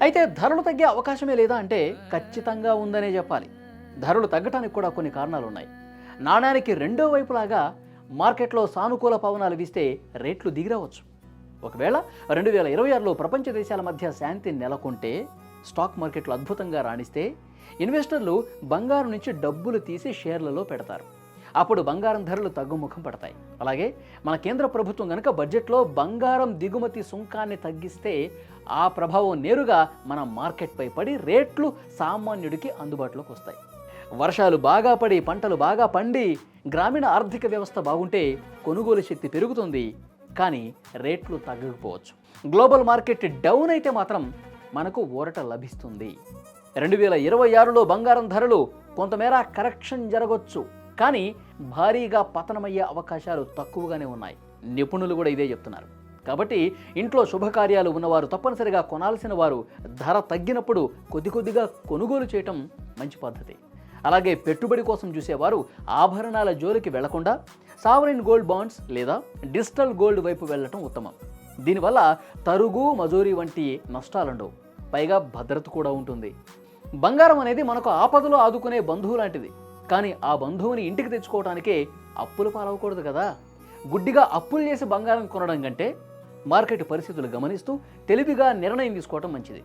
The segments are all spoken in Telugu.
అయితే ధరలు తగ్గే అవకాశమే లేదా అంటే ఖచ్చితంగా ఉందనే చెప్పాలి. ధరలు తగ్గటానికి కూడా కొన్ని కారణాలు ఉన్నాయి. నాణానికి రెండో వైపులాగా మార్కెట్లో సానుకూల పవనాలు వీస్తే రేట్లు దిగిరవచ్చు. ఒకవేళ 2026లో ప్రపంచ దేశాల మధ్య శాంతి నెలకొంటే, స్టాక్ మార్కెట్లు అద్భుతంగా రాణిస్తే ఇన్వెస్టర్లు బంగారం నుంచి డబ్బులు తీసి షేర్లలో పెడతారు. అప్పుడు బంగారం ధరలు తగ్గుముఖం పడతాయి. అలాగే మన కేంద్ర ప్రభుత్వం కనుక బడ్జెట్లో బంగారం దిగుమతి సుంకాన్ని తగ్గిస్తే ఆ ప్రభావం నేరుగా మన మార్కెట్పై పడి రేట్లు సామాన్యుడికి అందుబాటులోకి వస్తాయి. వర్షాలు బాగా పడి పంటలు బాగా పండి గ్రామీణ ఆర్థిక వ్యవస్థ బాగుంటే కొనుగోలు శక్తి పెరుగుతుంది, కానీ రేట్లు తగ్గకపోవచ్చు. గ్లోబల్ మార్కెట్ డౌన్ అయితే మాత్రం మనకు ఊరట లభిస్తుంది. 2026లో బంగారం ధరలు కొంతమేర కరెక్షన్ జరగవచ్చు, కానీ భారీగా పతనమయ్యే అవకాశాలు తక్కువగానే ఉన్నాయి. నిపుణులు కూడా ఇదే చెప్తున్నారు. కాబట్టి ఇంట్లో శుభకార్యాలు ఉన్నవారు, తప్పనిసరిగా కొనాల్సిన వారు ధర తగ్గినప్పుడు కొద్దిగా కొనుగోలు చేయటం మంచి పద్ధతి. అలాగే పెట్టుబడి కోసం చూసేవారు ఆభరణాల జోలికి వెళ్లకుండా సావరిన్ గోల్డ్ బాండ్స్ లేదా డిజిటల్ గోల్డ్ వైపు వెళ్ళటం ఉత్తమం. దీనివల్ల తరుగు మజూరీ వంటి నష్టాలుండవు, పైగా భద్రత కూడా ఉంటుంది. బంగారం అనేది మనకు ఆపదలో ఆదుకునే బంధువు లాంటిది, కానీ ఆ బంధువుని ఇంటికి తెచ్చుకోవడానికే అప్పులు పాలవకూడదు కదా. గుడ్డిగా అప్పులు చేసి బంగారం కొనడం కంటే మార్కెట్ పరిస్థితులు గమనిస్తూ తెలివిగా నిర్ణయం తీసుకోవడం మంచిది.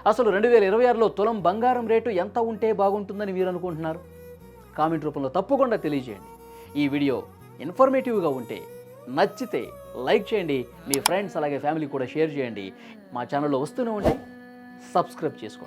అసలు 2026లో తులం బంగారం రేటు ఎంత ఉంటే బాగుంటుందని మీరు అనుకుంటున్నారు? కామెంట్ రూపంలో తప్పకుండా తెలియజేయండి. ఈ వీడియో ఇన్ఫర్మేటివ్గా ఉంటే నచ్చితే లైక్ చేయండి, మీ ఫ్రెండ్స్ అలాగే ఫ్యామిలీ కూడా షేర్ చేయండి. మా ఛానల్లో వస్తూనే ఉంటాయి, సబ్స్క్రైబ్ చేసుకోండి.